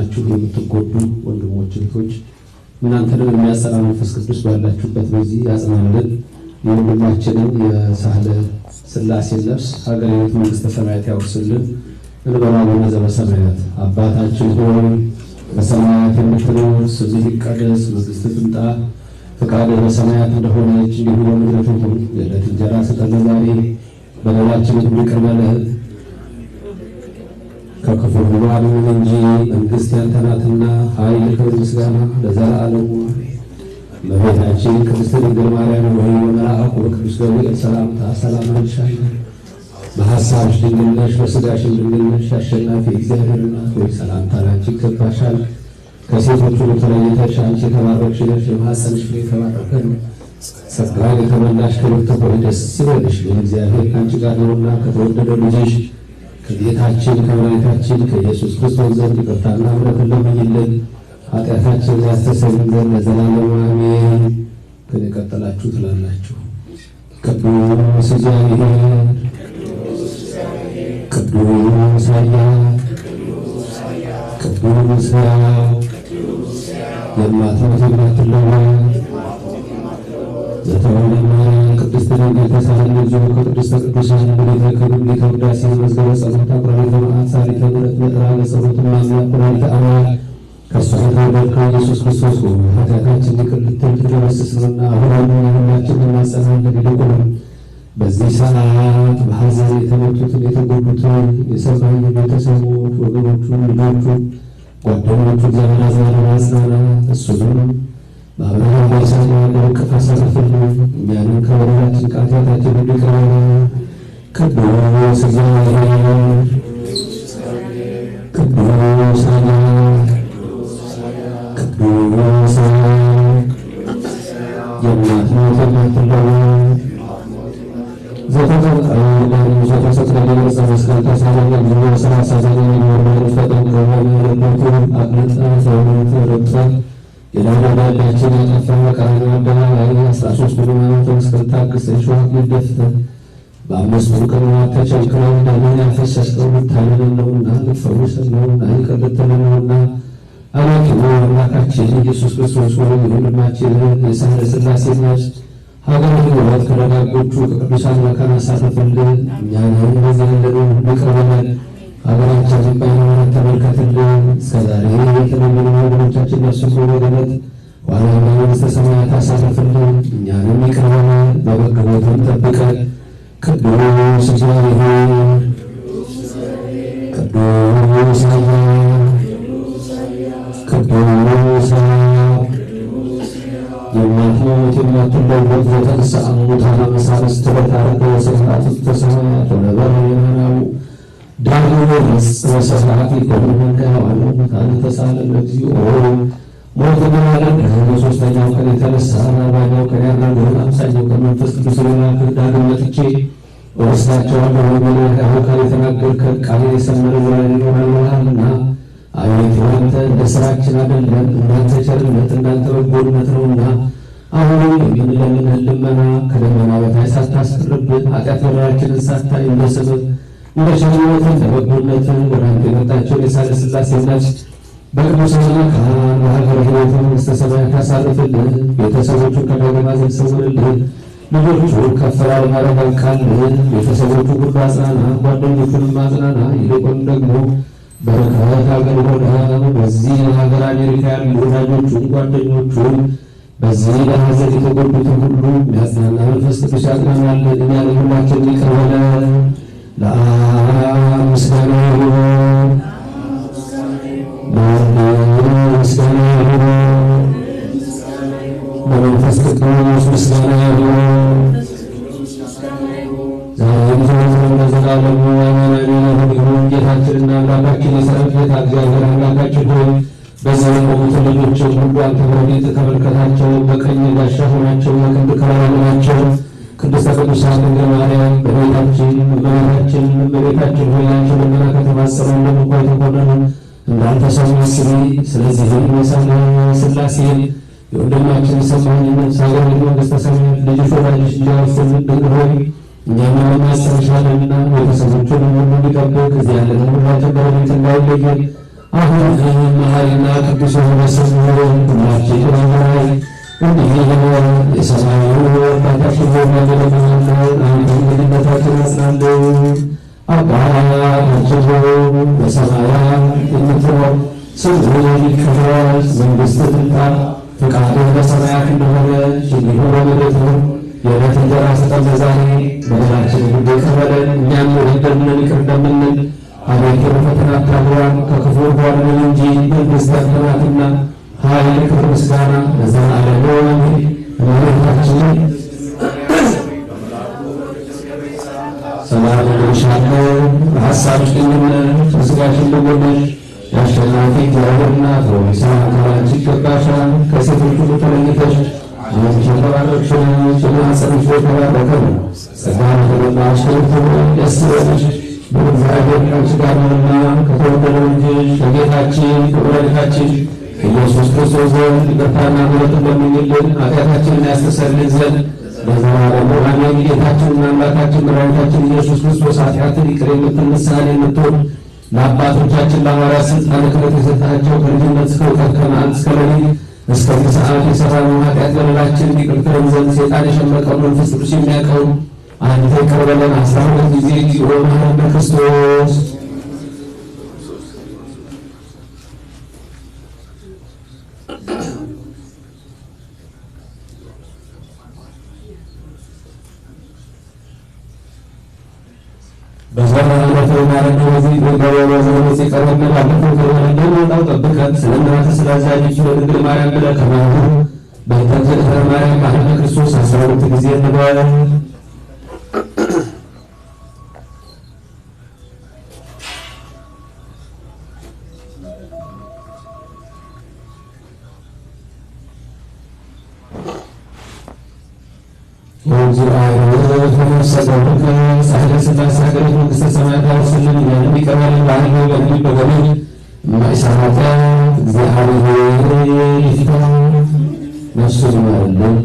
ያዘናችሁ የምትጎዱ ወንድሞች እህቶች እናንተንም የሚያጸና መንፈስ ቅዱስ ባላችሁበት በዚህ ያጽናልን። የወንድማችንን የሳህለ ሥላሴ ነፍስ ሀገረ ሕይወት መንግሥተ ሰማያት ያውርስልን። እንበላለን ዘበሰማያት አባታችን ሆይ በሰማያት የምትኖር ስምህ ይቀደስ፣ መንግሥትህ ትምጣ፣ ፈቃድህ በሰማያት እንደሆነች እንዲሁ በምድር ትሁን። የዕለት እንጀራ ስጠን ዛሬ፣ በደላችንን ይቅር በለን ከክፉ ሁሉ አድነን እንጂ መንግሥት ያንተ ናትና ኃይል፣ ክብር፣ ምስጋና ለዘላለሙ። እመቤታችን ቅድስት ድንግል ማርያም ሆይ በመልአኩ በቅዱስ ገብርኤል ሰላምታ ሰላም እልሻለሁ። በሐሳብሽ ድንግል ነሽ፣ በሥጋሽም ድንግል ነሽ። አሸናፊ እግዚአብሔር እናት ሆይ ሰላምታ ላንቺ ይገባሻል። ከሴቶች ሁሉ ተለይተሽ አንቺ የተባረክሽ ነሽ፣ የማኅፀንሽ ፍሬ የተባረከ ነው። ጸጋን የተመላሽ ክብርት ሆይ ደስ ይበልሽ፣ እግዚአብሔር ከአንቺ ጋር ነውና ከተወደደው ልጅሽ ከጌታችን ከመድኃኒታችን ከኢየሱስ ክርስቶስ ዘንድ ይቅርታና ምሕረትን ለምኝልን ኃጢአታችንን ያስተሰርይልን ዘንድ ለዘላለሙ አሜን። ግን የቀጠላችሁ ትላላችሁ ቅዱስ እግዚአብሔር ቅዱስ ኃያል ቅዱስ ሕያው የማትሞት የማትለወጥ ዘተወለደ ቅድስት ድንግል ተሳለች ከቅድስተ ቅዱሳን በቤተ ክብር ቤተ ውዳሴ መዝገበ ጸሎት አቁራሪተ መዓት ሣሊተ ምሕረት ምዕራለ ጸሎት ማምላክ ኩራሪተ አምላክ ከእሷ የተወለድከው ኢየሱስ ክርስቶስ ሆይ ኃጢአታችንን ይቅር ልትል ትደመስስ ነውና አሁንም ሁላችንን እናጸናለን። ይልቁንም በዚህ ሰዓት በሐዘን የተመቱትን የተጎዱትን የሰማይ ቤተሰቦች ወገኖቹን ልጆቹን ጓደኞቹ እግዚአብሔር አዝናና አጽናና። እሱንም በአብርሃም በይስሐቅ በእቅፍ አሳርፍልን። እኛንም ከበደላችን ከኃጢአታችን ሁሉ ይቅር በለን። ቅዱስ እግዚአብሔር ቅዱስ ኃያል ቅዱስ የማትሞት የማትለወጥ ዘተሰቀለ ገጸ መስቀል ተሳለለ ብዙ ስራ ሳዘነ የሚወርማኖች ተጠንቅቀው መለኮቱን አቅልጠ ሰውነት ረግጠ የዳዳዳችን ያጠፋ ቀራንዮ አደባባይ 13 ሃይማኖተ መስቀል ታግሰ እሾህ አክሊል ደፍተህ በአምስቱ ቀኖናት ተቸንክረው ደምህን ያፈሰስከው ልታድነን ነውና ልትፈውሰን ነውና ይቅር ልትለን ነውና አቤቱ አምላካችን ኢየሱስ ክርስቶስ ሆይ የወንድማችንን የሳህለ ሥላሴ ነፍስ ሀገረ ሕይወት ከደጋጎቹ ከቅዱሳን መካን አሳርፍልን። እኛንም በዚህ ያለነውን ሁሉ ይቅር በለን። ሀገራችንን በሃይማኖት ተመልከትልን። እስከዛሬ የተለመኑ ወገኖቻችን ነፍስን በገነት ኋላም በመንግሥተ ሰማያት አሳርፍልን። እኛንም ይቅር በለን፣ በበጎ ቦታም ጠብቀን። ቅዱስ እግዚአብሔር ቅዱስ ኃያል ቅዱስ የማትሞት የማትለወጥ ዘተንሥአ እሙታነ በሳልስት ዕለት ዐረገ ወሥብሐት ውስተ ሰማያት ወነበረ የማናሁ ዳግም ወረጽ ወሥብሐት ይኮኑ ሕያዋን ወሙታን ተሳለን እግዚኦ ሞትን ያደረግህ በሦስተኛው ቀን የተነሣ በአርባኛው ቀን ያደረግህ በአምሳኛው ቀን መንፈስ ቅዱስ የላክህ ዳግም መጥቼ እወስዳቸዋለሁ ብለህ ሕያው ቃል የተናገርከን ቃሌን የሰመረ ዘላለም ይኖራል ብለሃልና አቤቱ አንተ እንደ ሥራችን አይደለም፣ እንዳንተ ቸርነት እንዳንተ በጎነት ነውና አሁንም የምንለምንህን ልመና ከደመና በታች ሳታስቀርብን ኃጢአት በደላችንን ሳታይ እንደ ስምህ እንደ ቸርነትህ እንደ በጎነትህ ወደ አንተ የመጣቸውን የሳህለ ሥላሴ ነፍስ በቅዱሳን መካን በሀገረ ሕይወት መንግሥተ ሰማያት ያሳርፍልን። ቤተሰቦቹን ከዳግም ኀዘን ሰውርልን። ልጆቹን ከፍ ላለ ማዕረግ አብቃልን። ቤተሰቦቹ ሁሉ አጽናና፣ ጓደኞቹንም አጽናና። ይልቁንም ደግሞ በረከት አገልግሎት በዚህ ሀገር አሜሪካ ያሉ ወዳጆቹን ጓደኞቹን በዚህ ለሐዘን የተጎዱትን ሁሉ የሚያጽናና መንፈስ ቅዱስ ያጽናናልን። እኛንም ሁላችንን ይቅር በለን። ለአብ ምስጋና ይሁን፣ ለወልድ ምስጋና ይሁን፣ ለመንፈስ ቅዱስ ምስጋና ይሁን ዛሬም ዘወትርም ለዘላለሙ አሜን ይሁን። ጌታችንና አምላካችን የሠራዊት ጌታ እግዚአብሔር አምላካችን ሆይ በዚህ የቆሙትን ልጆችን ሁሉ አንተ በረድኤትህ ተመልከታቸው። በቀኝ ጋሻ ሆናቸው፣ በክንድ ከለላ በላቸው። ቅድስተ ቅዱሳን ድንግል ማርያም እመቤታችን ሆይ አንቺን ልመና ከተማጸኑ እንደምኳ የተኮነኑ እንዳንተ ሰው አስቢ። ስለዚህም የሳህለ ሥላሴን የወንድማችን የሰማኸኝነት ሀገረ መንግሥተ ሰማያት ልጅሽ ወዳጅሽ ልጅ ያወርስልን ድንግል ሆይ እኛም እንማጸንሻለንና ቤተሰቦቹን ሁሉ እንዲጠብቅ እዚህ ያለንን ሁላችን በረድኤት እንዳይለየን አሁን መሐሪ ፈጣሪና ቅዱስ የሆነ ስም ሁላችን ይሆናል። እንዲህ የሰማዩ አባታችን ሆይ እንለምንሃለን፣ አንተ ልጅነታችንን አጽናልን። አባታችን ሆይ በሰማያት የምትኖር ስምህ ይቀደስ፣ መንግሥትህ ትምጣ፣ ፈቃድህ በሰማያት እንደሆነች እንዲሁ በምድር ትሁን። የዕለት እንጀራችንን ስጠን ዛሬ፣ በደላችንን ሁሉ ይቅር በለን እኛም የበደሉንን ይቅር እንደምንል፣ አቤቱ ወደ ፈተና አታግባን ከክፉ አድነን እንጂ መንግሥት ያንተ ናትና ኃይል፣ ክብር፣ ምስጋና ለዘላለሙ አሜን። እመቤታችን ሰላም እልሻለሁ፣ በሐሳብሽ ድንግል ነሽ፣ በሥጋሽም ድንግል ነሽ። የአሸናፊ እግዚአብሔር እናት ሆይ ሰላምታ ላንቺ ይገባሻል። ከሴቶች ሁሉ ተለይተሽ አንቺ የተባረክሽ ነሽ፣ የማኅፀንሽ ፍሬ የተባረከ ነው። ጸጋን የተመላሽ ክብርት ሆይ ደስ ይበልሽ፣ በእግዚአብሔር ከአንቺ ጋር ነውና ከተወደደው ልጅሽ ከጌታችን ከመድኃኒታችን ከኢየሱስ ክርስቶስ ዘንድ ይቅርታና ምሕረትን ለምኝልን ኃጢአታችንን ያስተሰርይልን ዘንድ ለዘላለሙ አሜን። ጌታችንና አምላካችን መድኃኒታችን ኢየሱስ ክርስቶስ ኃጢአትን ይቅር የምትል ምሳሌ የምትሆን ለአባቶቻችን ለሐዋርያት ሥልጣነ ክህነት የሰጣቸው ከልጅነት እስከ እውቀት ከመዓልት እስከ ሌሊት እስከዚህ ሰዓት የሠራነውን ኃጢአት በደላችን ይቅር ትለን ዘንድ ሰይጣን የሸመቀውን መንፈስ ቅዱስ የሚያውቀውን አንተ ይቅር በለን 12 ጊዜ እግዚኦ መሐረነ ክርስቶስ። በዘመናት ማረነ በዚህ በዘመናት ሲቀርብ ባለፈው ከወለደው ወጣው ጠብቀን ስለናንተ ስለዛኞች ድንግል ማርያም ብለህ ከማሁ በእንተ ማርያም መሐረነ ክርስቶስ 12 ጊዜ እንበል። ሳህለ ሥላሴ ሀገረ መንግሥተ ሰማያት አውርስልን እኛንም ይቅር በለን በኃይሉ በልዩ በገቢር የማይሰራተ እግዚአብሔር ይፍታ። ነፍሱን ይማርልን፣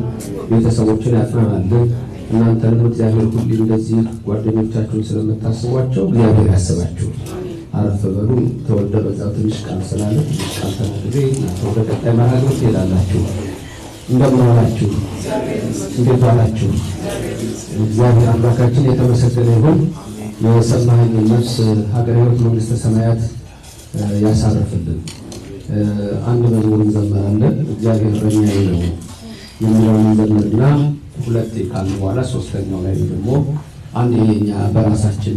ቤተሰቦችን ያጽናናልን። እናንተንም እግዚአብሔር ሁሉ እንደዚህ ጓደኞቻችሁን ስለምታስቧቸው እግዚአብሔር ያስባችሁ። አረፍ በሉ። ተወልደ በዛው ትንሽ ቃል ስላለ ትንሽ ቃል ተናግሬ እናንተ ወደ ቀጣይ መርሃ ግብር ትሄዳላችሁ። እንደምን ዋላችሁ? እንዴት ዋላችሁ? እግዚአብሔር አምላካችን የተመሰገነ ይሁን። የሰማኸኝ ነፍስ ሀገረ ሕይወት መንግሥተ ሰማያት ያሳርፍልን። አንድ መዝሙር እንዘምራለን። እግዚአብሔር እረኛዬ ነው የሚለውን እንዘምርና ሁለቴ ካልን በኋላ ሶስተኛው ላይ ደግሞ አንድ የኛ በራሳችን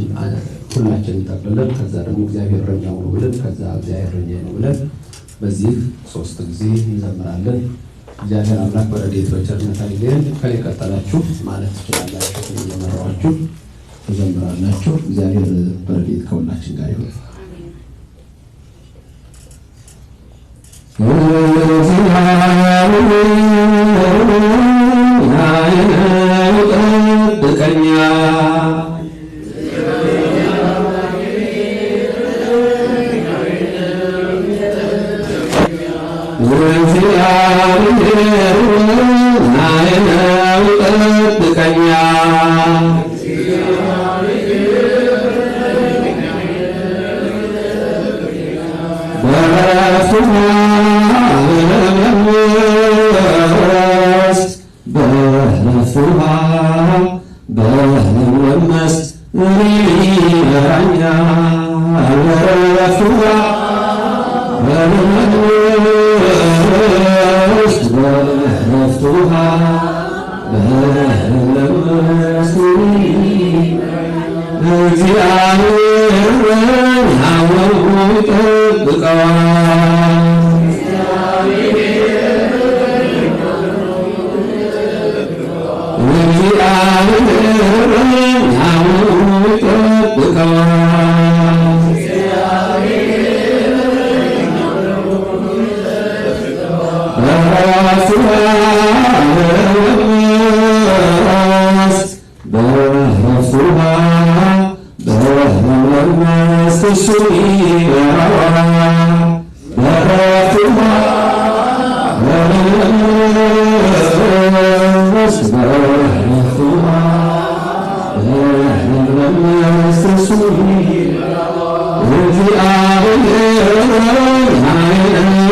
ሁላችንን ጠቅልለን ከዛ ደግሞ እግዚአብሔር እረኛው ነው ብለን ከዛ እግዚአብሔር እረኛዬ ነው ብለን በዚህ 3 ጊዜ እንዘምራለን። እግዚአብሔር አምላክ በረድኤቱ በቸርነቱ አይለየን። ከኔ ቀጠላችሁ ማለት ትችላላችሁ። እየመራኋችሁ ትዘምራላችሁ። እግዚአብሔር በረድኤት ከሁላችን ጋር ይሁን። እግዚአብሔር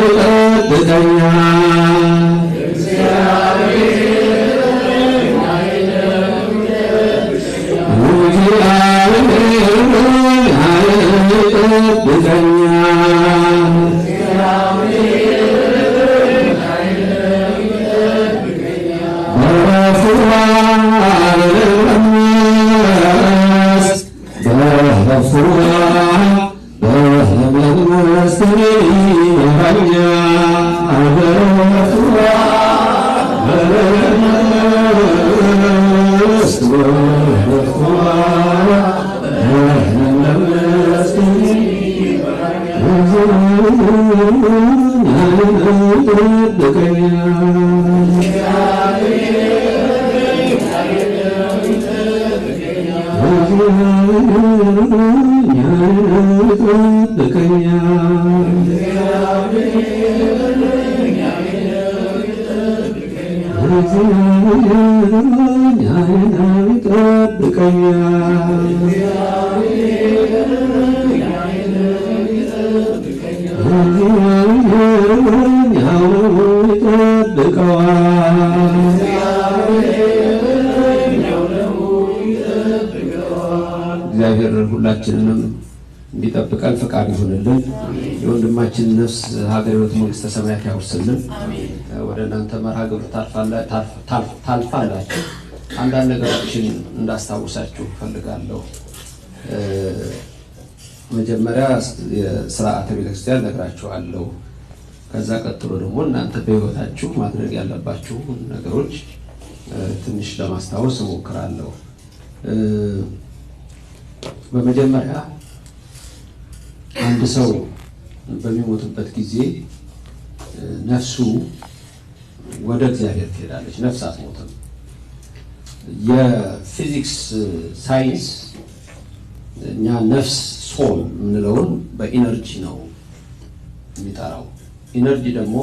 እግዚአብሔር ሁላችንንም እንዲጠብቀን ፈቃድ ይሁንልን። የወንድማችን ነፍስ ሀገረ ሕይወት መንግስተ ሰማያት ያውርስልን። ወደ እናንተ መርሃ ግብር ታልፋላችሁ። አንዳንድ ነገሮችን እንዳስታውሳችሁ ፈልጋለሁ። መጀመሪያ የሥርዓተ ቤተክርስቲያን ነግራችኋለሁ። ከዛ ቀጥሎ ደግሞ እናንተ በሕይወታችሁ ማድረግ ያለባችሁ ነገሮች ትንሽ ለማስታወስ እሞክራለሁ። በመጀመሪያ አንድ ሰው በሚሞትበት ጊዜ ነፍሱ ወደ እግዚአብሔር ትሄዳለች። ነፍስ አትሞትም። የፊዚክስ ሳይንስ እኛ ነፍስ ሶል የምንለውን በኢነርጂ ነው የሚጠራው። ኢነርጂ ደግሞ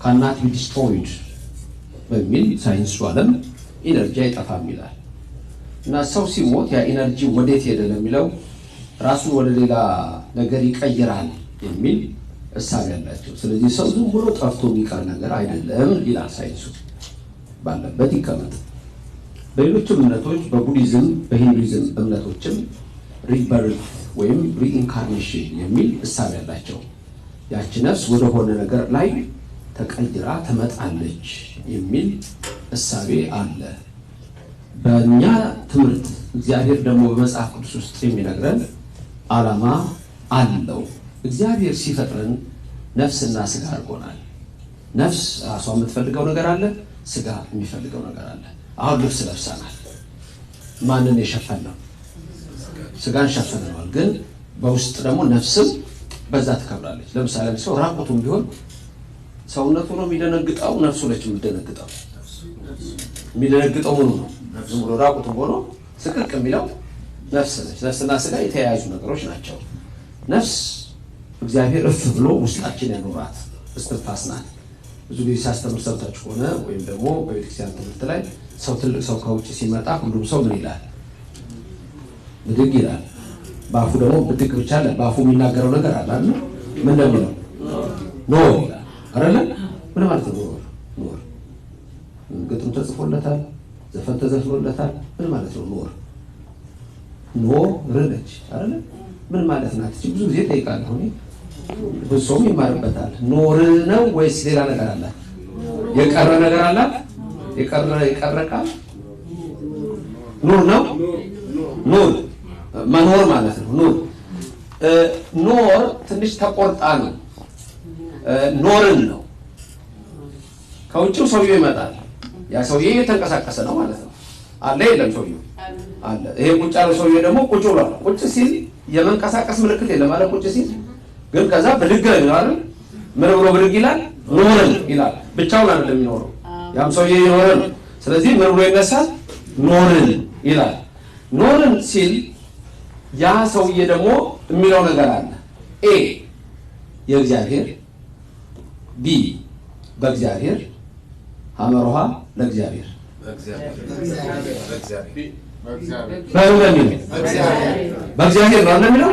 ካናት ቢ ዲስትሮይድ በሚል ሳይንሱ ዓለም ኢነርጂ አይጠፋም ይላል። እና ሰው ሲሞት ያ ኢነርጂ ወዴት ሄደ ለሚለው ራሱን ወደ ሌላ ነገር ይቀይራል የሚል እሳቤ ያላቸው። ስለዚህ ሰው ዝም ብሎ ጠፍቶ የሚቀር ነገር አይደለም ይላል ሳይንሱ። ባለበት ይቀመጥ። በሌሎችም እምነቶች በቡዲዝም በሂንዱይዝም እምነቶችም ሪበርት ወይም ሪኢንካርኔሽን የሚል እሳቤ ያላቸው። ያቺ ነፍስ ወደ ሆነ ነገር ላይ ተቀይራ ትመጣለች የሚል እሳቤ አለ። በእኛ ትምህርት እግዚአብሔር ደግሞ በመጽሐፍ ቅዱስ ውስጥ የሚነግረን ዓላማ አለው። እግዚአብሔር ሲፈጥረን ነፍስና ስጋ አድርጎናል። ነፍስ ራሷ የምትፈልገው ነገር አለ፣ ስጋ የሚፈልገው ነገር አለ። አሁን ልብስ ለብሰናል። ማንን የሸፈነው? ስጋን ሸፈነዋል። ግን በውስጥ ደግሞ ነፍስም በዛ ትከብራለች። ለምሳሌ ሰው ራቁቱን ቢሆን ሰውነቱ ነው የሚደነግጠው፣ ነፍሱ ነች የምትደነግጠው። የሚደነግጠው ምኑ ነው? ዝም ብሎ ራቁቱን ሆኖ ስቅቅ የሚለው ነፍስ ነች። ነፍስና ስጋ የተያያዙ ነገሮች ናቸው። ነፍስ እግዚአብሔር እፍ ብሎ ውስጣችን ያኖራት እስትንፋስ ናት። ብዙ ጊዜ ሲያስተምር ሰምታችሁ ከሆነ ወይም ደግሞ በቤተክርስቲያን ትምህርት ላይ ሰው ትልቅ ሰው ከውጭ ሲመጣ ሁሉም ሰው ምን ይላል? ብድግ ይላል። በአፉ ደግሞ ብድግ ብቻ አለ። በአፉ የሚናገረው ነገር አለ አይደል? ምን እንደሚለው ኖር ይላል አይደል? ምን ማለት ነው ኖር? ኖር ግጥም ተጽፎለታል፣ ዘፈን ተዘፍኖለታል። ምን ማለት ነው ኖር? ኖር ነች አይደል? ምን ማለት ናት? እቺ ብዙ ጊዜ ጠይቃለሁ እኔ። ብዙ ሰው ይማርበታል። ኖር ነው ወይስ ሌላ ነገር አለ? የቀረ ነገር አለ? የቀረ ቃል ኖር ነው። ኖር መኖር ማለት ነው። ኖር ኖር ትንሽ ተቆርጣ ነው። ኖርን ነው። ከውጭው ሰውዬው ይመጣል። ያ ሰውዬ የተንቀሳቀሰ ነው ማለት ነው። አለ የለም? ሰውዬው አለ። ይሄ ቁጭ ያለው ሰውዬ ደግሞ ቁጭ ብሏል። ቁጭ ሲል የመንቀሳቀስ ምልክት የለም ማለት ቁጭ ሲል ግን ከዛ ብድግ ነው አይደል? ምን ብሎ ብድግ ይላል? ኖርን ይላል። ብቻውን አይደለም የሚኖረው፣ ያም ሰውዬ ይኖራል። ስለዚህ ምን ብሎ ይነሳል? ኖርን ይላል። ኖርን ሲል ያ ሰውዬ ደግሞ የሚለው ነገር አለ። ኤ የእግዚአብሔር፣ ቢ በእግዚአብሔር፣ ሐመርሃ ለእግዚአብሔር በእግዚአብሔር ነው እንደሚለው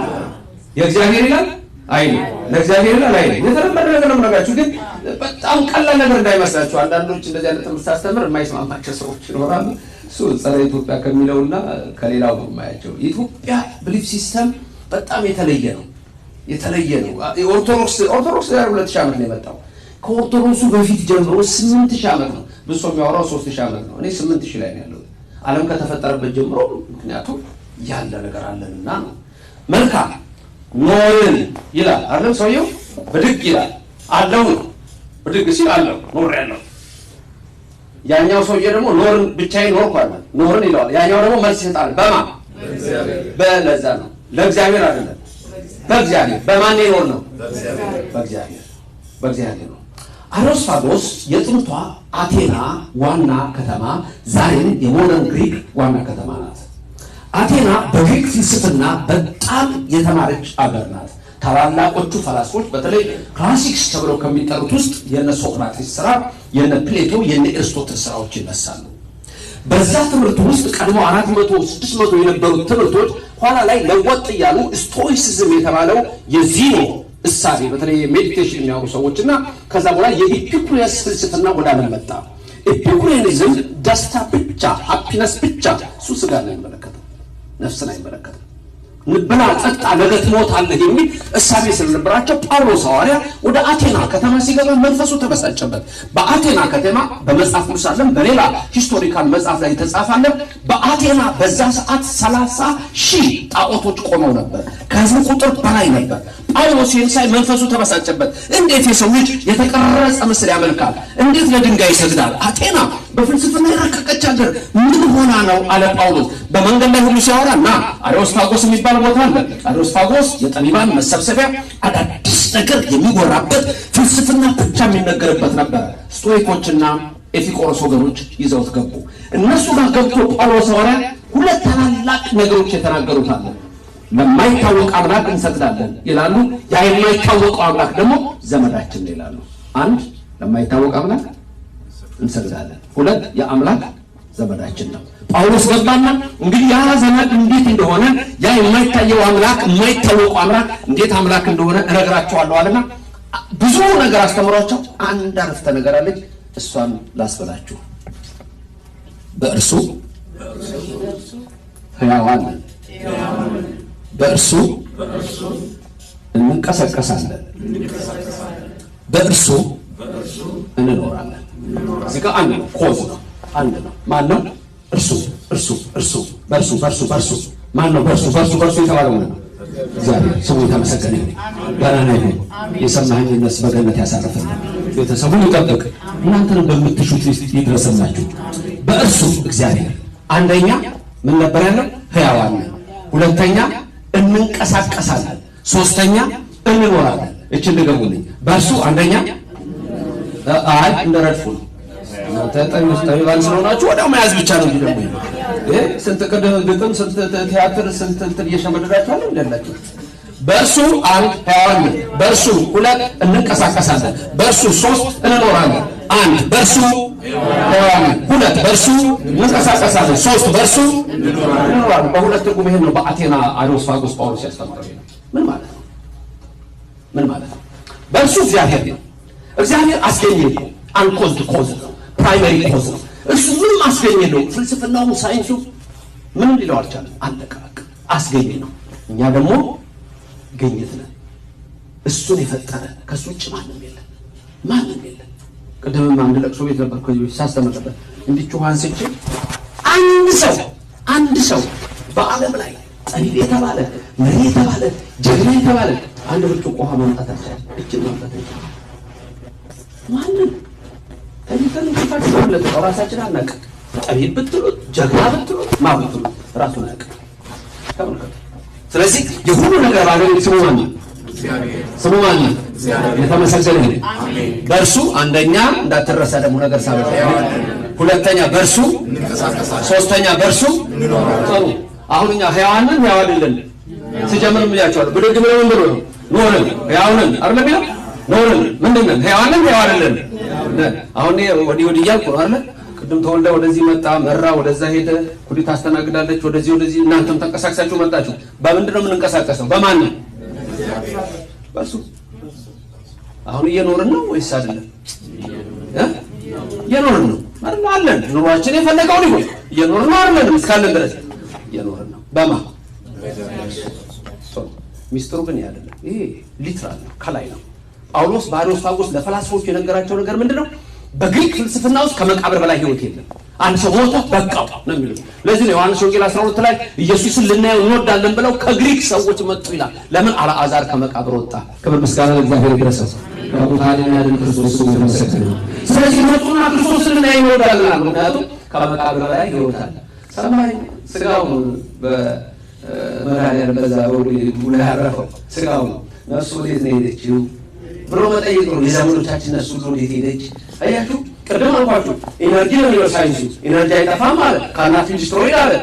የእግዚአብሔር ይላል አይደል? ለእግዚአብሔር ይላል አይደል? የተለመደ ነገር ነው የምነግራችሁ፣ ግን በጣም ቀላል ነገር እንዳይመስላችሁ። አንዳንዶች እንደዚህ አይነት ትምህርት ሳስተምር የማይስማማቸው ሰዎች ይኖራሉ። እሱ ጸረ ኢትዮጵያ ከሚለውና ከሌላው የማያቸው የኢትዮጵያ ብሊፍ ሲስተም በጣም የተለየ ነው። ኦርቶዶክስ 2000 ዓመት ነው የመጣው። ከኦርቶዶክሱ በፊት ጀምሮ 8000 ዓመት ነው። ብዙ ሰው የሚያወራው 3000 ዓመት ነው። እኔ 8000 ላይ ነው ያለሁት ዓለም ከተፈጠረበት ጀምሮ። ምክንያቱም ያለ ነገር አለንና ነው። መልካም ኖርን ይላል አይደል? ሰውየው ብድግ ይላል አለው ነው ብድግ ሲል አለው ኖር ያለው ያኛው ሰውዬ ደግሞ ኖርን ብቻዬን ኖርኩ አለ ኖርን ይለዋል ያኛው ደግሞ መልስ ይሰጣል በማ በለዛ ነው ለእግዚአብሔር አይደለም በእግዚአብሔር በማን ይኖር ነው በእግዚአብሔር ነው አሪዮስፋጎስ የጥንቷ አቴና ዋና ከተማ ዛሬም የሞደርን ግሪክ ዋና ከተማ ናት አቴና በግሪክ ፍልስፍና በጣም የተማረች አገር ናት ታላላቆቹ ፈላስፎች በተለይ ክላሲክስ ተብለው ከሚጠሩት ውስጥ የነ ሶቅራጥስ ስራ የነ ፕሌቶ የነ አሪስቶትል ስራዎች ይነሳሉ በዛ ትምህርት ውስጥ ቀድሞ 400 600 የነበሩት ትምህርቶች ኋላ ላይ ለወጥ ያሉ ስቶይሲዝም የተባለው የዚኖ እሳቤ በተለይ ሜዲቴሽን የሚያወሩ ሰዎችና ከዛ በኋላ የኢፒኩሪየስ ፍልስፍና ወደ ዓለም መጣ ኢፒኩሪያኒዝም ደስታ ብቻ ሃፒነስ ብቻ እሱ ስጋን አይመለከትም ነፍስን አይመለከትም ንብላ ጠጣ ነገ ትሞታለህ የሚል እሳቤ ስለነበራቸው ጳውሎስ ሐዋርያ ወደ አቴና ከተማ ሲገባ መንፈሱ ተበሳጨበት በአቴና ከተማ በመጽሐፍ ቅዱስ አለም በሌላ ሂስቶሪካል መጽሐፍ ላይ ተጻፈለ በአቴና በዛ ሰዓት 30,000 ጣዖቶች ቆመው ነበር ከህዝቡ ቁጥር በላይ ነበር ጳውሎስ የንሳይ መንፈሱ ተበሳጨበት እንዴት የሰው ልጅ የተቀረጸ ምስል ያመልካል እንዴት ለድንጋይ ይሰግዳል አቴና በፍልስፍና የረቀቀች ሀገር ምን ሆና ነው አለ ጳውሎስ በመንገድ ላይ ሁሉ ሲያወራና አሪዮስፋጎስ የሚባል ቦታ አለ አሪዮስፋጎስ የጠቢባን መሰብሰቢያ አዳዲስ ነገር የሚወራበት ፍልስፍና ብቻ የሚነገርበት ነበር ስቶይኮችና ኤፒቆሮስ ወገኖች ይዘውት ገቡ እነሱ ጋር ገብቶ ጳውሎስ ሐዋርያ ሁለት ታላላቅ ነገሮች የተናገሩት አለ ለማይታወቅ አምላክ እንሰግዳለን ይላሉ ያ የማይታወቀው አምላክ ደግሞ ዘመዳችን ነው ይላሉ አንድ ለማይታወቅ አምላክ እንሰግዳለን ሁለት የአምላክ ዘመዳችን ነው ጳውሎስ ገባና እንግዲህ ያ ዘመድ እንዴት እንደሆነ ያ የማይታየው አምላክ የማይታወቀው አምላክ እንዴት አምላክ እንደሆነ እነግራቸዋለሁ አለና ብዙ ነገር አስተምሯቸው አንድ አረፍተ ነገር አለች እሷን ላስበላችሁ በእርሱ ሕያዋን በእርሱ እንንቀሳቀሳለን በእርሱ እንኖራለን እዚህ ጋር አንድ ነው ኮዝ ነው አንድ ነው ማን ነው እርሱ በእርሱ ማን ነው በእርሱ የተባለው ነው እግዚአብሔር ስሙ የተመሰገነ ይሁን ባራና ይሁን የሰማኸኝ ነፍስ በገነት ያሳርፈን ቤተሰቡን ይጠብቅ እናንተንም በምትሹት ይድረስላችሁ በእርሱ እግዚአብሔር አንደኛ ምን ነበር ያለው ሕያዋን ሁለተኛ እንንቀሳቀሳለን ሶስተኛ እንኖራለን እቺን ልገቡልኝ በእርሱ አንደኛ አይ እንደረድፉ ጠቢባን ስለሆናችሁ ወዲያው መያዝ ብቻ ነው እንዲደሙ ስንት ግጥም ስንት ቲያትር ስንት እንትን እየሸመደዳችሁ አለ እንደላችሁ በእርሱ አንድ ሕያዋን በእርሱ ሁለት እንንቀሳቀሳለን በእርሱ ሶስት እንኖራለን አንድ በእርሱ ሕያዋን ሁለት በእርሱ እንንቀሳቀሳለን ሶስት በእርሱ እንኖራለን በሁለት ትርጉም ይሄን ነው በአቴና አሪዮስፋጎስ ጳውሎስ ያስተማረው ምን ማለት ነው በእርሱ እግዚአብሔር አስገኘ ነው አንኮዝድ ኮዝ ነው ፕራይመሪ ኮዝ ነው እሱ ምንም አስገኘ ነው ፍልስፍናው ሳይንሱ ምንም ሊለው አልቻለም አለቀቅ አስገኘ ነው እኛ ደግሞ ገኝት ነን እሱን የፈጠረ ከሱ ውጭ ማንም የለም ቅድምም አንድ ለቅሶ ቤት ነበር ከዚህ ሳስተምርበት እንዲቹ አንስቼ አንድ ሰው በዓለም ላይ ጠቢብ የተባለ መሪ የተባለ ጀግና የተባለ አንድ ብርጭቆ ውሃ ማምጣት አልቻለም እችን ማምጣት አልቻለም ማንም ከዚህ ተፈጥሮለት ራሳችን አናውቅ ጠቢብ ብትሉት ጀግና ብትሉት ማብቱት ራሱን አያውቅ ተመልከቱ ስለዚህ የሁሉ ነገር ባለቤት ስሙ ማን ነው የተመሰገነ ይሁን በእርሱ አንደኛ እንዳትረሳ ደግሞ ነገር ሳበታ ሁለተኛ በእርሱ ሶስተኛ በእርሱ ጥሩ አሁን እኛ ሕያዋንን አይደለም ሲጀምር ምን ያቻለው ብድግ ብለው ብሎ ኖርን ሕያዋንን አይደለም ይላል ኖርን ምንድነው ሕያዋንን አይደለም አሁን ወዲህ እያልኩ አይደል ቅድም ተወልዳ ወደዚህ መጣ መራ ወደዛ ሄደ ኩዲት አስተናግዳለች ወደዚህ እናንተም ተንቀሳቀሳችሁ መጣችሁ በምንድን ነው የምንንቀሳቀሰው በማን ነው በእርሱ አሁን እየኖርን ነው ወይስ አይደለም እየኖርን ነው አይደል አለን ኑሯችን የፈለገው ነው እየኖርን ነው አይደል እስካለን ድረስ እየኖርን ነው በማ ሚስጥሩ ግን አይደለም ይሄ ሊትራል ነው ከላይ ነው ጳውሎስ በአሪዮስፋጎስ ለፈላስፎች የነገራቸው ነገር ምንድነው በግሪክ ፍልስፍና ውስጥ ከመቃብር በላይ ህይወት የለም አንድ ሰው ሞቶ በቃው ነው የሚሉት። ለዚህ ነው ዮሐንስ ወንጌል 12 ላይ ኢየሱስን ልናየው እንወዳለን ብለው ከግሪክ ሰዎች መጡ ይላል። ለምን? አልዓዛር ከመቃብር ወጣ። ክብር ምስጋና ለእግዚአብሔር ይድረሰው። ከሙታን ያድን ክርስቶስ ይመስገን። ስለዚህ መጡና ክርስቶስን ልናየው እንወዳለን። ምክንያቱም ከመቃብር ላይ ሕይወት አለ። ሰማይ ስጋው በመድኃኒዓለም በዛ በሁሉ ያረፈው ስጋው ነው። ነፍሱ ወዴት ነው የሄደችው ብሎ መጠየቅ ነው። የዘመዶቻችን ነፍሱ ወዴት ሄደች? አያችሁ፣ ቅድም አልኳችሁ ኢነርጂ ነው የሚለው ሳይንሱ። ኢነርጂ አይጠፋም ማለት ካናት ዲስትሮይድ አለ።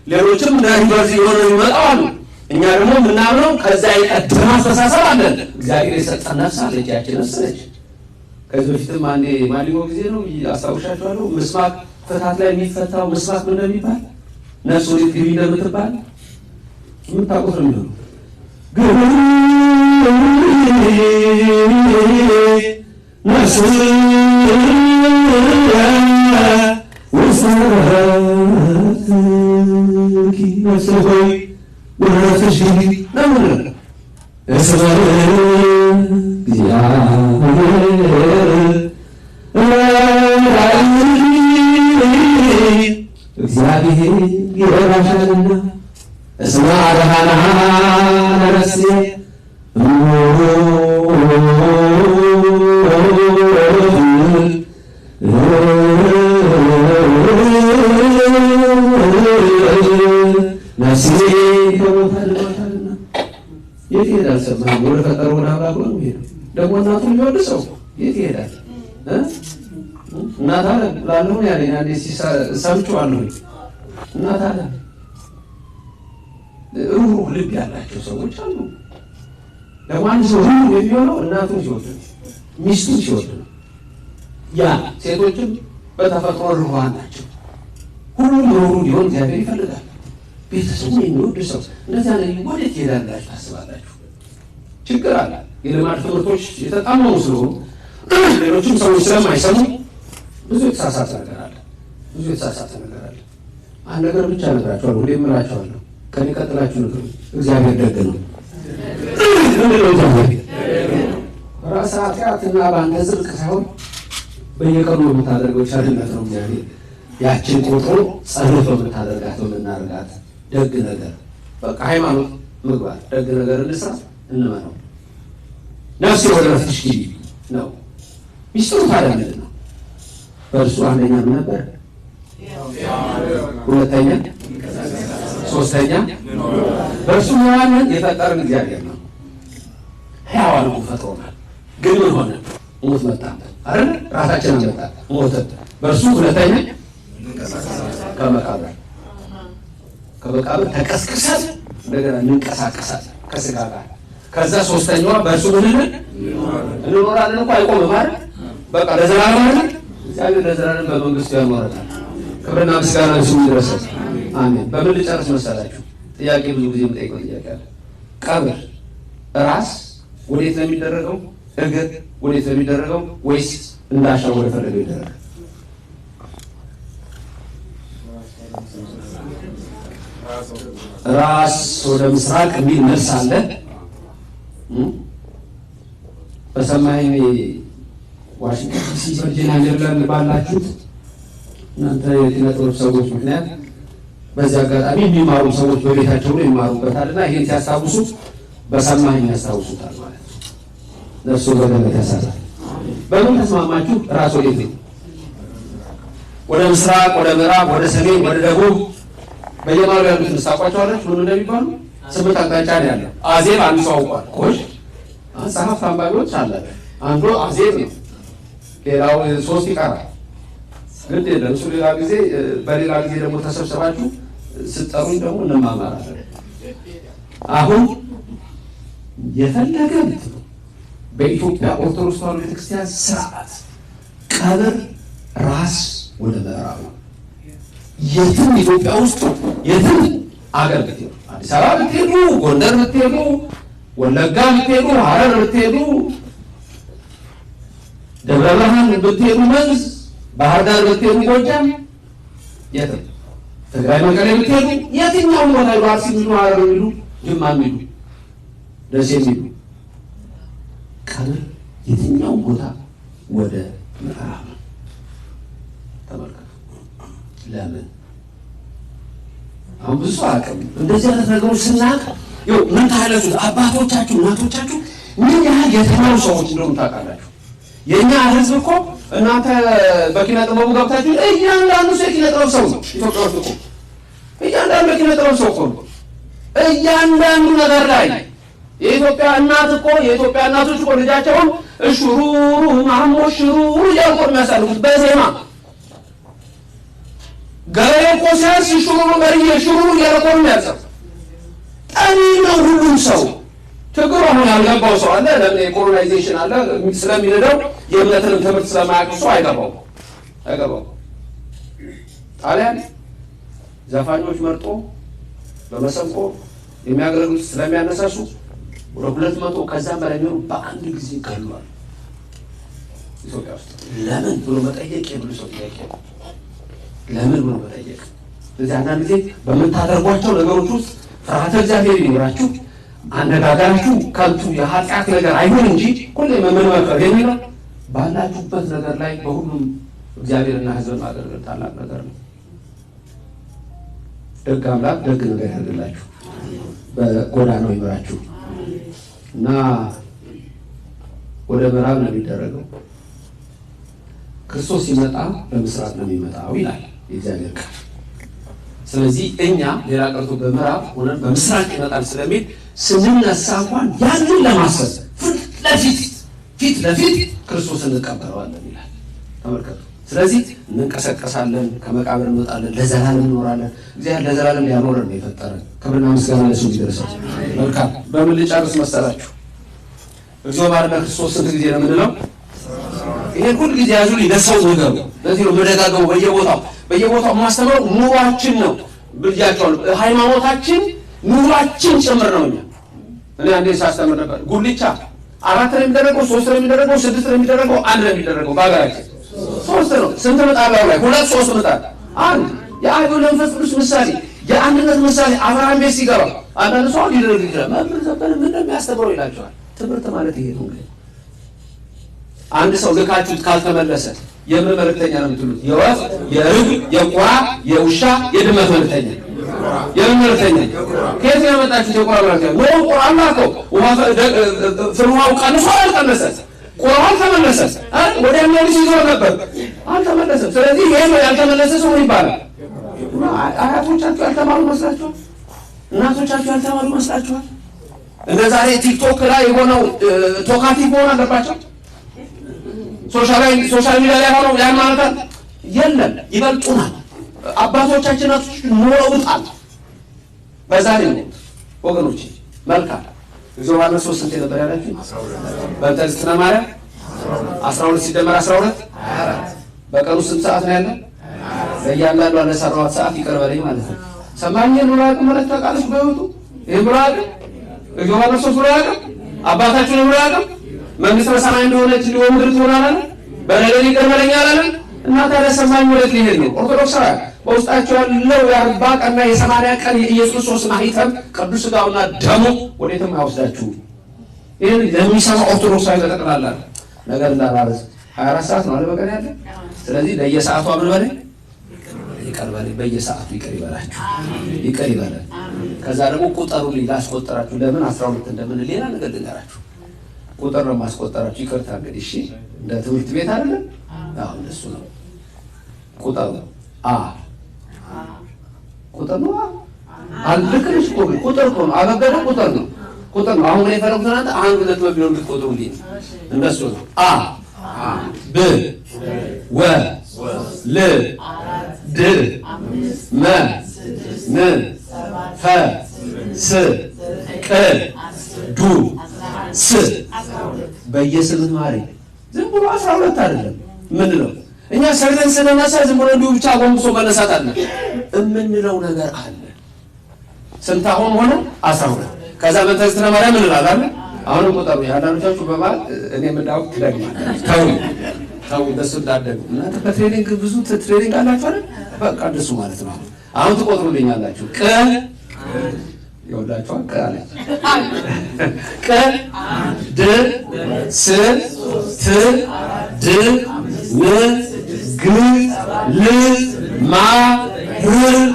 ሌሎችም ኢነርጂ የሆነ ይመጣው አሉ። እኛ ደግሞ የምናምነው ከዛ የቀደመ አስተሳሰብ አለን። እግዚአብሔር የሰጠን ነፍስ አለች። ያቺ ነፍስ ነች። ከዚህ በፊትም አንዴ ማሊሞ ጊዜ ነው አስታውሻችኋለሁ። ምስማክ ፍታት ላይ የሚፈታው ምስማክ ምን እንደሚባል ነፍስ ወዴት ግቢ እንደምትባል የምታውቁት ነው የሚሆነው። ነፍስ ሆይ ወረፍሽ ነምር እስበር እግዚአብሔር ይረዳሻልና እስመ አድኃና ነፍሴ ነፍሴ ከሞት አድኗታልና። የት ይሄዳል? ሰማይ ወደ ፈጠረው ወደ አምላኩ ነው የሚሄደው። ደግሞ እናቱን የሚወድ ሰው የት ይሄዳል? እናት አለ ላለሁ ያለኝ አንዴ ሰምቼዋለሁ። እናት አለ ሩህ ልብ ያላቸው ሰዎች አሉ። ደግሞ አንድ ሰው ሩህ የሚሆነው እናቱን ሲወድ ነው፣ ሚስቱን ሲወድ ነው። ያ ሴቶችም በተፈጥሮ ሩሃን ናቸው። ሁሉም ሩህ እንዲሆን እግዚአብሔር ይፈልጋል። ቤተሰቡን የሚወድ ሰው እንደዚያ ላይ ወዴት ይሄዳላችሁ ታስባላችሁ? ችግር አለ። የልማድ ትምህርቶች የተጣመሙ ስለሆኑ ሌሎችም ሰዎች ስለማይሰሙ ብዙ የተሳሳተ ነገር አለ። አንድ ነገር ብቻ እነግራችኋለሁ፣ ሁሌም እላችኋለሁ። ከኔ ቀጥላችሁ ነገር እግዚአብሔር ደግ ነው። ምንድነው እግዚአብሔር? ራስ ኃጢአትና በአንተ ጽድቅ ሳይሆን በየቀኑ የምታደርገው ቸርነት ነው። እግዚአብሔር ያችን ቁጥሩ ጸሎት በምታደርጋት በምናደርጋት ደግ ነገር በቃ ሃይማኖት ምግባር ደግ ነገር እንስራ እንመነው። ነፍሴ ወደ ረፍትሽ ግቢ ነው ሚስጥሩ። ታዲያ ምንድን ነው? በእርሱ አንደኛ ምን ነበር? ሁለተኛ፣ ሶስተኛ በእርሱ ሕያዋንን የፈጠረን እግዚአብሔር ነው። ሕያዋን ፈጥሮናል። ግን ምን ሆነ? ሞት መጣበት አይደል? ራሳችን አመጣ ሞት። በእርሱ ሁለተኛ ከመቃብር ተቀስቅሰን እንደገና እንንቀሳቀሳለን ከስጋ ጋር። ከዛ ሶስተኛዋ በእርሱ ምን እንኖራለን። እኮ አይቆምም አይደል? በቃ ለዘላለም አይደል? እግዚአብሔር ለዘላለም በመንግስቱ ያኖረናል። ክብርና ምስጋና ለስሙ ይድረስ። አሜን። በምን ልጨርስ መሰላችሁ? ጥያቄ ብዙ ጊዜ የምጠይቀው ጥያቄ አለ። ቀብር ራስ ወዴት ነው የሚደረገው? እግር ወዴት ነው የሚደረገው? ወይስ እንዳሻው ወደ ፈለገው ይደረጋል? ራስ ወደ ምስራቅ የሚል መልስ አለ። በሰማይ ዋሽንግተን ዲሲ ቨርጂኒያ ሜሪላንድ ባላችሁት እናንተ የኪነ ጥበብ ሰዎች ምክንያት በዚህ አጋጣሚ የሚማሩ ሰዎች በቤታቸው ነው ይማሩበታልና ይሄን ሲያስታውሱ በሰማይ ያስታውሱታል ማለት ነው። ነፍሱ በገነት ያሳርፋል። በምን ተስማማችሁ? ራስ ወዴት ነው? ወደ ምስራቅ፣ ወደ ምዕራብ፣ ወደ ሰሜን፣ ወደ ደቡብ በየማሉ ያሉት ታውቋቸዋላችሁ። ምን እንደሚባሉ 8 አቅጣጫ ነው ያለው። አዜብ አንዱ ሰው አውቋል። ኮሽ ጸሐፍት አንባቢዎች አላቸው። አንዱ አዜብ ነው። ሌላው 3 ይቀራል። ግድ የለም እሱ ሌላ ጊዜ በሌላ ጊዜ ደግሞ ተሰብስባችሁ ስትጠሩኝ ደግሞ እንማማራለን። አሁን የፈለገ በኢትዮጵያ ኦርቶዶክስ ተዋሕዶ ቤተክርስቲያን ስርዓት ቀብር ራስ ወደ ምዕራብ ነው። የትም ኢትዮጵያ ውስጥ የትም አገር ብትሄዱ፣ አዲስ አበባ ብትሄዱ፣ ጎንደር ብትሄዱ፣ ወለጋ ብትሄዱ፣ ሐረር ብትሄዱ፣ ደብረ ብርሃን ብትሄዱ፣ መንዝ ባህር ዳር ብትሄዱ፣ ጎጃም የትም ትግራይ መቀሌ ብትሄዱ፣ የትኛውም ቦታ አርሲ የሚሉ ሐረር የሚሉ ጅማ የሚሉ ደሴ የሚሉ ቀብር የትኛውም ቦታ ወደ ምዕራብ ነው። ተመልከቱ። ለምን አሁን ብዙ አቅም እንደዚህ አይነት ነገሮች ስናቅ ይኸው ምን ታህለቱ አባቶቻችሁ እናቶቻችሁ ምን ያህል የተማሩ ሰዎች እንደሆኑ ታውቃላችሁ። የኛ ህዝብ እኮ እናንተ በኪነ ጥበቡ ገብታችሁ እያንዳንዱ ሰው የኪነ ጥበብ ሰው ነው። ኢትዮጵያ ውስጥ እኮ እያንዳንዱ የኪነ ጥበብ ሰው እኮ ነው። እያንዳንዱ ነገር ላይ የኢትዮጵያ እናት እኮ የኢትዮጵያ እናቶች እኮ ልጃቸውን እሹሩሩ ማሞ ሽሩሩ እያልኩ የሚያሳልፉት በዜማ ገበሬ እኮ ሲያንስ ሽሩሩ በርዬ ሽሩሩ እያልኩ የሚያጸፍ ጠኒ ነው ሁሉም ሰው። ችግሩ አሁን ያልገባው ሰው አለ። ለምን ኮሎናይዜሽን አለ ስለሚነደው የእምነትንም ትምህርት ስለማያውቅ ሰው አይገባው። ጣሊያን ዘፋኞች መርጦ በመሰንቆ የሚያገለግሉት ስለሚያነሳሱ ወደ 200 ከዛም በላይ ነው በአንድ ጊዜ ገሏል ኢትዮጵያ ውስጥ። ለምን ብሎ መጠየቅ የብሉ ሰው ጥያቄ ነው። ለምን ብሎ መጠየቅ። ስለዚህ አንዳንድ ጊዜ በምታደርጓቸው ነገሮች ውስጥ ፍርሃተ እግዚአብሔር ይኖራችሁ፣ አነጋገራችሁ ከንቱ የኃጢአት ነገር አይሁን እንጂ ሁሌ መመንመከር የሚለው ባላችሁበት ነገር ላይ በሁሉም እግዚአብሔርና ሕዝብን ማገልገል ታላቅ ነገር ነው። ደግ አምላክ ደግ ነገር ያደርግላችሁ፣ በጎዳናው ይመራችሁ እና ወደ ምዕራብ ነው የሚደረገው። ክርስቶስ ሲመጣ በምስራቅ ነው የሚመጣው ይላል የእግዚአብሔር ቃል። ስለዚህ እኛ ሌላ ቀርቶ በምዕራብ ሆነን በምስራቅ ይመጣል ስለሚል ስንነሳ እንኳን ያንን ለማሰብ ፊት ለፊት ክርስቶስን እንቀበለዋለን ይላል። ተመልከቱ። ስለዚህ እንንቀሳቀሳለን፣ ከመቃብር እንወጣለን፣ ለዘላለም እንኖራለን። እግዚአብሔር ለዘላለም ሊያኖረን ነው የፈጠረን። ክብርና ምስጋና ለእሱ ይድረሰው። መልካም። በምን ልጨርስ መሰላችሁ? እግዚኦ ማረነ ክርስቶስ ስንት ጊዜ ነው የምንለው? ይሄን ሁሉ ጊዜ ያዙልኝ ለሰው ነገር ነው። ለዚህ ነው መደጋገሙ። በየቦታው ማስተማሩ ኑሯችን ነው ብያቸዋለሁ። ሃይማኖታችን ኑሯችን ጭምር ነው። እኔ አንዴ ሳስተምር ነበር ጉልቻ 4 ነው የሚደረገው፣ 3 ነው የሚደረገው፣ 6 ነው የሚደረገው፣ 1 ነው የሚደረገው። በሀገራችን 3 ነው። ስንት ምጣድ ላይ 2 3 ምጣድ አንድ የአብ መንፈስ ቅዱስ ምሳሌ የአንድነት ምሳሌ አብርሃም ቤት ሲገባ አንዳንድ ሰው ሊደረግ ይችላል። መምህር ዘበነ ምን እንደሚያስተምረው ይላቸዋል። ትምህርት ማለት ይሄ ነው። አንድ ሰው ልካችሁት ካልተመለሰ የምን መልእክተኛ ነው የምትሉት? የወፍ የርግብ የቁራ የውሻ የድመት መልእክተኛ። የምን መልእክተኛ? ከየት ያመጣችሁት? የቁራ መልእክተኛ ነው። ቁራ አላከው ፍርሃው ቀንሶ አልቀነሰ፣ ቁራው አልተመለሰ። ወዲያኛው ሲዞ ነበር አልተመለሰም። ስለዚህ ይሄ ያልተመለሰ ሰው ይባላል። አያቶቻችሁ ያልተማሩ መስላችኋል? እናቶቻችሁ ያልተማሩ መስላችኋል? እንደ ዛሬ ቲክቶክ ላይ የሆነው ቶካቲቭ መሆን አለባቸው? ሶሻል ሚዲያ ላይ ሆነው ያን ማለት የለም። ይበልጡናል። አባቶቻችን ኖረውታል። በዛሬ ነው ወገኖች። መልካም እግዚኦ ማረነ ክርስቶስ ስንት ነበር ያላችሁ? በእንተዝትነ ማርያም 12 ሲደመር 12 24። በቀኑ ስንት ሰዓት ነው ያለው? ለእያንዳንዱ ለሰራኋት ሰዓት ይቅር በለኝ ማለት ነው። ሰማኝ ብሎ ያውቅም ማለት ታውቃለች። በህይወቱ ይህ ብሎ ያውቅም? እግዚኦ ማረነ ክርስቶስ ብሎ ያውቅም? አባታችን ብሎ ያውቅም? መንግስት በሰማይ እንደሆነች እንዲሁ ምድር ትሆናለች። በነገር ይቅር በለኝ አላለም? እና ታዲያ ሰማኝ ወዴት ሊሄድ ነው? ኦርቶዶክሳውያን በውስጣቸው ያለው የ40 ቀንና የ80 ቀን የኢየሱስ ክርስቶስ ማህተም ቅዱስ ሥጋውና ደሙ ወዴትም አይወስዳችሁም። ይህን ለሚሰማ ኦርቶዶክሳዊ ተጠቅላላ ነገር እንዳላረዝ 24 ሰዓት ነው አለ በቀን ያለ። ስለዚህ ለየሰዓቱ ምን በለኝ ይቅር በለኝ። በየሰዓቱ ይቅር ይበላችሁ፣ ይቅር ይበላል። ከዛ ደግሞ ቁጠሩልኝ ላስቆጠራችሁ። ለምን 12 እንደምን ሌላ ነገር ልንገራችሁ። ቁጥር ነው ማስቆጠራችሁ። ይቅርታ እንግዲህ እሺ፣ እንደ ትምህርት ቤት አይደለም። አሁን እሱ ነው ቁጥር ነው። ቁጥር ነው። አልልክልሽ እኮ ቁጥር ነው። አበገደ ቁጥር ነው። ቁጥር ነው። አሁን የፈለጉት እናንተ 1 2 በሚለው ልትቆጥሩልኝ እንደሱ ነው። ብ ወ ል ድ መ ን ፈ ስ ቅ ዱ ስ በየስምንት ማሪ ዝም ብሎ 12 አይደለም። ምን ነው እኛ ሰርተን ስንነሳ ዝም ብሎ እንዲሁ ብቻ ጎንብሶ መነሳት አለ እምንለው ነገር አለ። ስንት አሁን ሆነ? 12። ከዛ በእንተዝትነ ማርያም እንላለን። አሁን ቁጠሩ። ያንዳንዶቻችሁ በማለት እኔ ምንዳው ትደግማላችሁ። ተው እንደሱ እንዳደጉ እናንተ በትሬኒንግ ብዙ ትሬኒንግ አላችሁ አይደል? በቃ እንደሱ ማለት ነው። አሁን ትቆጥሩልኛላችሁ። ቀ ይወዳችኋል። ቀ አለ ቀ ድ ስ ት ድ ም ግ ል ማርያምን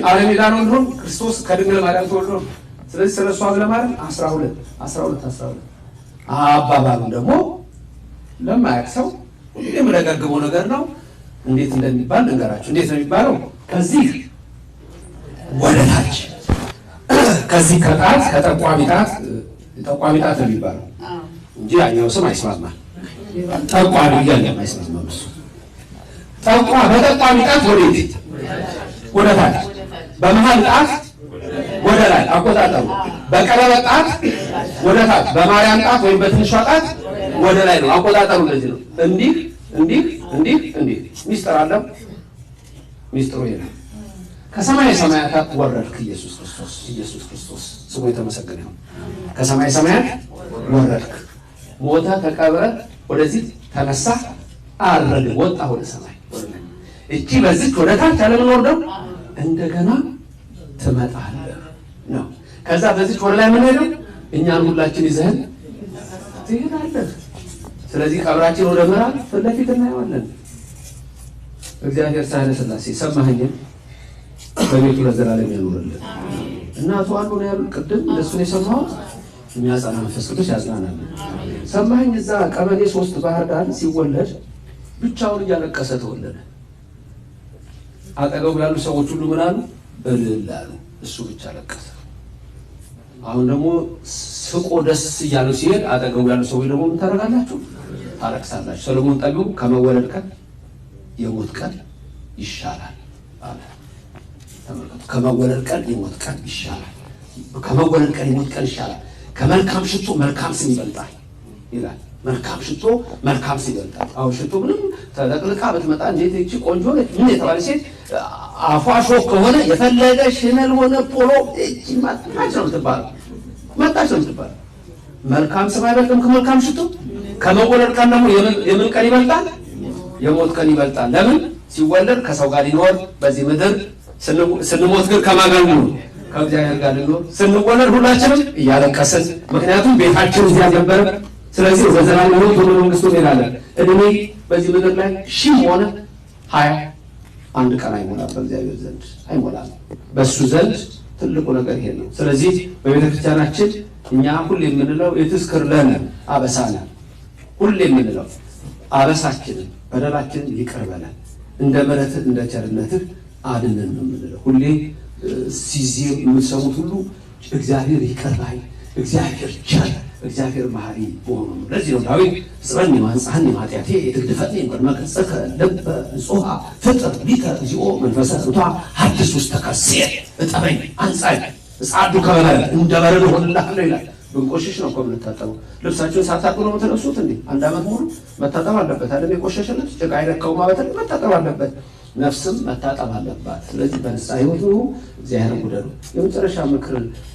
አለሚዳን ወንድሮ ክርስቶስ ከድንግል ማርያም ተወልዶ ስለዚህ ስለሷ ለማርያም 12 አባባሉ ደግሞ ለማያውቅ ሰው የምንደጋግመው ነገር ነው። እንዴት እንደሚባል ነገራችሁ። እንዴት ነው የሚባለው? ከዚህ ወደ ታች ከዚህ ከጣት ከጠቋሚ ጣት ነው የሚባለው እንጂ ያኛው ስም አይስማማም። ጠቋሚ ያኛው አይስማማም። በጠቋሚ ጣት ወዴት? ወደ ታች። በመሃል ጣት ወደ ላይ አቆጣጠሩ። በቀለበት ጣት ወደ ታች። በማርያም ጣት ወይም በትንሿ ጣት ወደ ላይ ነው አቆጣጠሩ። እንደዚህ ነው። እንዲህ ሚስጥር አለው። ሚስጥሩ ይሄ ነው። ከሰማይ ሰማያት ወረድክ ኢየሱስ ክርስቶስ ስሙ የተመሰገነ ይሁን። ከሰማይ ሰማያት ወረድክ፣ ሞተ፣ ተቀብረ፣ ወደዚህ ተነሳ፣ አረገ፣ ወጣ ወደ ሰማይ። እቺ በዚህ ወደ ታች ዓለምን ወርደው እንደገና ትመጣለህ ነው። ከዛ በዚህ ወደ ላይ ምን ሄደው እኛን ሁላችን ይዘህን ትሄዳለህ። ስለዚህ ቀብራችን ወደ ምዕራብ ፊት ለፊት እናየዋለን። እግዚአብሔር ሳህለ ሥላሴ ሰማኸኝ በቤቱ ለዘላለም ያኑርልን። እናቱ አሉ ነው ያሉት ቅድም እንደሱ ነው የሰማሁት። የሚያጸና መንፈስ ቅዱስ ያጽናናል። ሰማኸኝ እዛ ቀበሌ 3 ባህር ዳር ሲወለድ ብቻውን እያለቀሰ ተወለደ። አጠገቡ ያሉ ሰዎች ሁሉ ምን አሉ? እልል አሉ። እሱ ብቻ ለቀሰ። አሁን ደግሞ ስቆ ደስ እያለው ሲሄድ አጠገቡ ያሉ ሰዎች ደግሞ ምን ታደርጋላችሁ? ታለቅሳላችሁ። ሰሎሞን ጠቢቡ ከመወለድ ቀን የሞት ቀን ይሻላል አለ። ተመልከቱ፣ ከመወለድ ቀን የሞት ቀን ይሻላል። ከመወለድ ቀን የሞት ቀን ይሻላል። ከመልካም ሽቶ መልካም ስም ይበልጣል ይላል። መልካም ሽቶ መልካም ስም ይበልጣል። አሁን ሽቶ ምንም ተለቅልቃ ብትመጣ እንዴት እቺ ቆንጆ ነች ምን የተባለ ሴት አፏ ሾክ ከሆነ የፈለገ ሽነል ሆነ ፖሎ እቺ ማጣች ነው ትባል። መልካም ስም አይበልጥም ከመልካም ሽቶ። ከመወለድ ቀን ደግሞ የምን ቀን ይበልጣል? የሞት ቀን ይበልጣል። ለምን? ሲወለድ ከሰው ጋር ሊኖር በዚህ ምድር፣ ስንሞት ግን ከማን ጋር ነው? ከእግዚአብሔር ጋር ሊኖር። ስንወለድ ሁላችንም እያለቀስን፣ ምክንያቱም ቤታችን እዚህ አልነበረም። ስለዚህ በዘላለም ሕይወት ወደ መንግስቱ እንሄዳለን። እድሜ በዚህ ምድር ላይ 1000 ሆነ 20 አንድ ቀን አይሞላም፣ በእግዚአብሔር ዘንድ አይሞላም። በሱ ዘንድ ትልቁ ነገር ይሄ ነው። ስለዚህ በቤተክርስቲያናችን እኛ ሁሌ የምንለው የትስክር ለነ አበሳነ፣ ሁሌ የምንለው አበሳችንን በደላችንን ይቅር በለን እንደ ምሕረትህ እንደ ቸርነትህ አድነን ነው የምንለው። ሁሌ ሲዜም የምትሰሙት ሁሉ እግዚአብሔር ይቅር ባይ፣ እግዚአብሔር ቸር፣ እግዚአብሔር መሐሪ መሆኑ ነው። ለዚህ ነው ዳዊት ጽረኒ ማንጻኒ ማጥያቴ የትግድፈኒ በመቅጽከ ልበ ንጹሐ ፍጥር ሊከ እግዚኦ መንፈሰ ርቷ ሐዲስ ውስጥ ተከስየ እጠበኝ አንጻኝ ጻዱ ከበለ እንደ በረዶ ሆንልሃለሁ ይላል። ብንቆሽሽ ነው እኮ የምንታጠበው። ልብሳችሁን ሳታጥቡ ነው የምትለብሱት እንዴ? አንድ ዓመት ሙሉ መታጠብ አለበት አይደል? የቆሸሸ ልብስ ጭቃ አይነካው ማለት ነው፣ መታጠብ አለበት። ነፍስም መታጠብ አለባት። ስለዚህ በንስሐ ሕይወት ነው እግዚአብሔር ጉደሉ። የመጨረሻ ምክር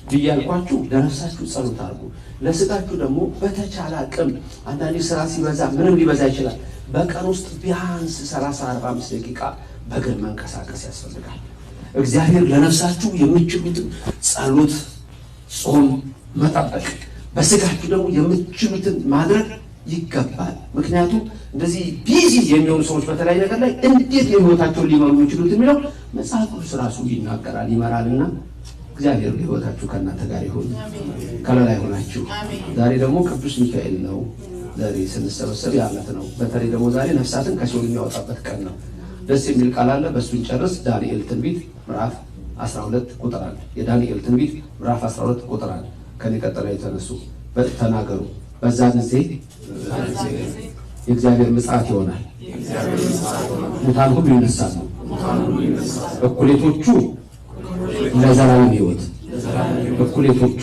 ብያልኳችሁ ለነፍሳችሁ ጸሎት አድርጉ። ለስጋችሁ ደግሞ በተቻለ አቅም አንዳንዴ ስራ ሲበዛ ምንም ሊበዛ ይችላል። በቀን ውስጥ ቢያንስ 30-45 ደቂቃ በእግር መንቀሳቀስ ያስፈልጋል። እግዚአብሔር ለነፍሳችሁ የምትችሉትን ጸሎት፣ ጾም መጠበቅ፣ በስጋችሁ ደግሞ የምትችሉትን ማድረግ ይገባል። ምክንያቱም እንደዚህ ቢዚ የሚሆኑ ሰዎች በተለያየ ነገር ላይ እንዴት ህይወታቸውን ሊመሩ የሚችሉት የሚለው መጽሐፍ ቅዱስ ራሱ ይናገራል፣ ይመራልና እግዚአብሔር ህይወታችሁ ከእናንተ ጋር ይሁን፣ ከለላይ ሆናችሁ። ዛሬ ደግሞ ቅዱስ ሚካኤል ነው። ዛሬ ስንሰበሰብ ያለት ነው። በተለይ ደግሞ ዛሬ ነፍሳትን ከሲኦል የሚያወጣበት ቀን ነው። ደስ የሚል ቃል አለ። በእሱን ጨርስ። ዳንኤል ትንቢት ምዕራፍ 12 ቁጥር 1 የዳንኤል ትንቢት ምዕራፍ 12 ቁጥር 1 ከኔ ቀጥለው የተነሱ ተናገሩ። በዛ ጊዜ የእግዚአብሔር ምጽአት ይሆናል። ሙታን ሁሉ ይነሳሉ። እኩሌቶቹ ለዘላለም ሕይወት፣ እኩሌቶቹ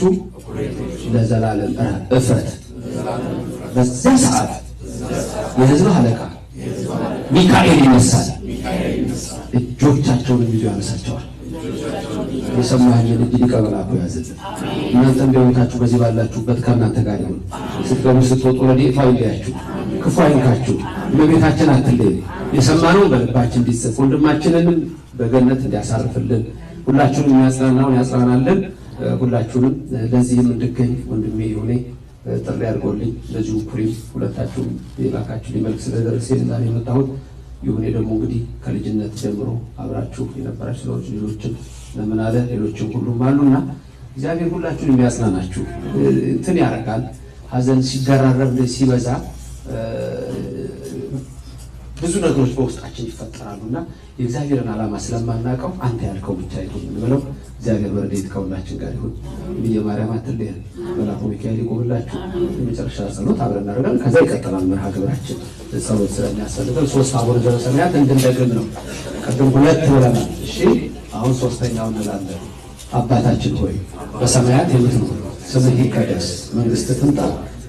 ለዘላለም እፍረት። በዚያ ሰዓት የሕዝብ አለቃ ሚካኤል ይነሳል፣ እጆቻቸውን ይዞ ያነሳቸዋል። የሰማኸኝን እጅ ሊቀ መላኩ ያዝልን። እናንተም በሕይወታችሁ በዚህ ባላችሁበት ከእናንተ ጋር ይሁን። ስትገቡ ስትወጡ ረድኤቱ አይለያችሁ፣ ክፉ አይንካችሁ። እመቤታችን አትለይ። የሰማነውን በልባችን እንዲጽፍ ወንድማችንንም በገነት እንዲያሳርፍልን ሁላችሁንም የሚያጽናናውን ያጽናናልን። ሁላችሁንም ለዚህም እንድገኝ ወንድሜ ይሁኔ ጥሪ አድርጎልኝ ለዚሁ ፑሪም ሁለታችሁም የላካችሁ ሊመልክ ስለደረሰኝ ዛሬ የመጣሁት። ይሁን ደግሞ እንግዲህ ከልጅነት ጀምሮ አብራችሁ የነበራችሁ ሰዎች ልጆችም ለምን አለ ሌሎችም ሁሉም አሉና እግዚአብሔር ሁላችሁን የሚያጽናናችሁ እንትን ያደርጋል። ሀዘን ሲደራረብ ሲበዛ ብዙ ነገሮች በውስጣችን ይፈጠራሉና የእግዚአብሔርን ዓላማ ስለማናውቀው አንተ ያልከው ብቻ ይሁን እንበለው። እግዚአብሔር በረድኤት ከሁላችን ጋር ይሁን። የማርያም አትለየን። መልአኩ ሚካኤል ይቆምላችሁ። የመጨረሻ ጸሎት አብረን እናደርጋለን። ከዛ ይቀጥላል መርሃ ግብራችን። ጸሎት ስለሚያስፈልገን 3 አቡነ ዘበሰማያት እንድንደግም ነው። ቅድም 2 ብለናል። እሺ አሁን 3ኛውን እንላለን። አባታችን ሆይ በሰማያት የምትኖር ስምህ ይቀደስ፣ መንግስትህ ትምጣ፣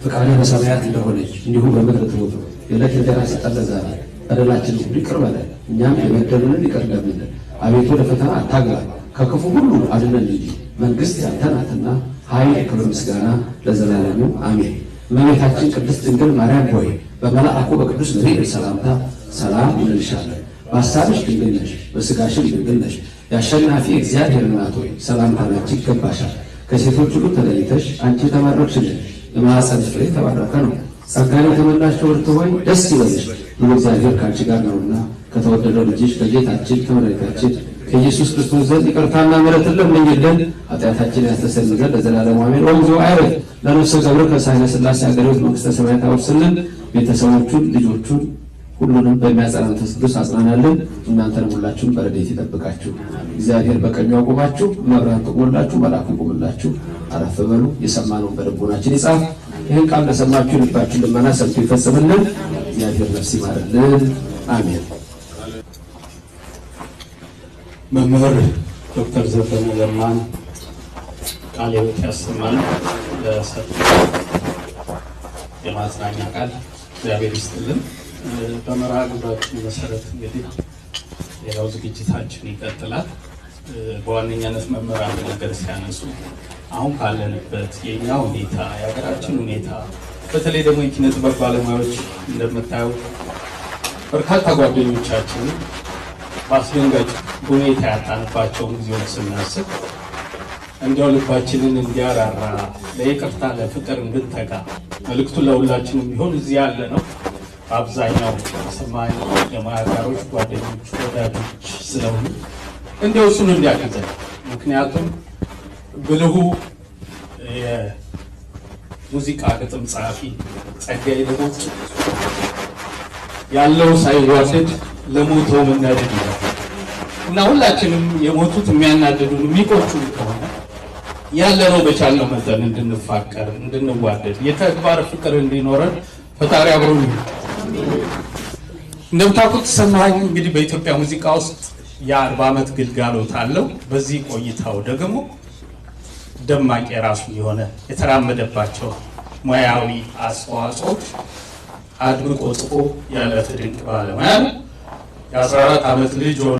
ፈቃድህ በሰማያት እንደሆነች እንዲሁም በምድር ትሁን። የዕለት እንጀራችንን ስጠን ዛሬ፣ በደላችንን ሁሉ ይቅር በለን እኛም የበደሉንን ይቅር እንደምንል፣ አቤቱ ወደ ፈተና አታግባን ከክፉ ሁሉ አድነን እንጂ መንግስት ያንተ ናትና ኃይል፣ ክብር፣ ምስጋና ለዘላለሙ አሜን። እመቤታችን ቅድስት ድንግል ማርያም ሆይ በመልአኩ በቅዱስ ገብርኤል ሰላምታ ሰላም እንልሻለን። በሐሳብሽ ድንግል ነሽ፣ በሥጋሽም ድንግል ነሽ። የአሸናፊ እግዚአብሔር እናት ሆይ ሰላምታ ላንቺ ይገባሻል። ከሴቶች ሁሉ ተለይተሽ አንቺ የተባረክሽ ነሽ፣ የማኅፀንሽ ፍሬ የተባረከ ነው። ጸጋን የተመላሽ ክብርት ሆይ ደስ ይበልሽ፣ እግዚአብሔር ከአንቺ ጋር ነውና ከተወደደው ልጅሽ ከጌታችን ከመድኃኒታችን ከኢየሱስ ክርስቶስ ዘንድ ይቅርታና ምሕረትን ለምኝልን ኃጢአታችንን ያስተሰርይ ዘንድ ለዘላለሙ አሜን። ወእግዚኦ አይረፍ ለነፍሰ ገብረ ከሳይነ ሥላሴ አገሬዎች መንግሥተ ሰማያት አውርስልን። ቤተሰቦቹን ልጆቹን ሁሉንም በሚያጸና መንፈስ ቅዱስ አጽናናልን። እናንተንም ሁላችሁም በረድኤት ይጠብቃችሁ። እግዚአብሔር በቀኙ ያቁማችሁ፣ መብራን ትቆምላችሁ፣ መልአኩ ይቆምላችሁ። አረፍ በሉ። የሰማነውን በልቦናችን ይጻፍ። ይህን ቃል ለሰማችሁ ልባችሁ ልመና ሰምቶ ይፈጽምልን። እግዚአብሔር ነፍስ ይማርልን። አሜን። መምህር ዶክተር ዘበነ ለማን ቃለ ሕይወት ያሰማል። ለሰጡት የማጽናኛ ቃል እግዚአብሔር ይስጥልን። በመርሃ ግብራችን መሰረት እንግዲህ ሌላው ዝግጅታችን ይቀጥላል። በዋነኛነት መምህር አንድ ነገር ሲያነሱ አሁን ካለንበት የእኛ ሁኔታ የሀገራችን ሁኔታ በተለይ ደግሞ የኪነ ጥበብ ባለሙያዎች እንደምታዩ በርካታ ጓደኞቻችን በአስደንጋጭ ሁኔታ ያጣንባቸውን ጊዜዎች ስናስብ እንዲያው ልባችንን እንዲያራራ ለይቅርታ ለፍቅር እንድንተጋ መልእክቱ ለሁላችንም ቢሆን እዚህ ያለ ነው። አብዛኛው ሰማይ የማያጋሮች ጓደኞች ወዳጆች ስለሆኑ እንዲያው እሱን እንዲያግዘን። ምክንያቱም ብልሁ የሙዚቃ ግጥም ጸሐፊ ጸጋዬ ደቦጭ ያለው ሳይዋደድ ለሞተው መናደድ ይላል እና ሁላችንም የሞቱት የሚያናድዱን የሚቆጩን ከሆነ ያለነው በቻልነው መጠን እንድንፋቀር እንድንዋደድ የተግባር ፍቅር እንዲኖረን ፈጣሪ አብሮን ይሁን። እንደምታውቁት ሰማኸኝ እንግዲህ በኢትዮጵያ ሙዚቃ ውስጥ የ40 ዓመት ግልጋሎት አለው። በዚህ ቆይታው ደግሞ ደማቅ የራሱ የሆነ የተራመደባቸው ሙያዊ አስተዋጽኦች አድምቆ ጽፎ ያለፈ ድንቅ ባለሙያ ነው። የ14 ዓመት ልጅ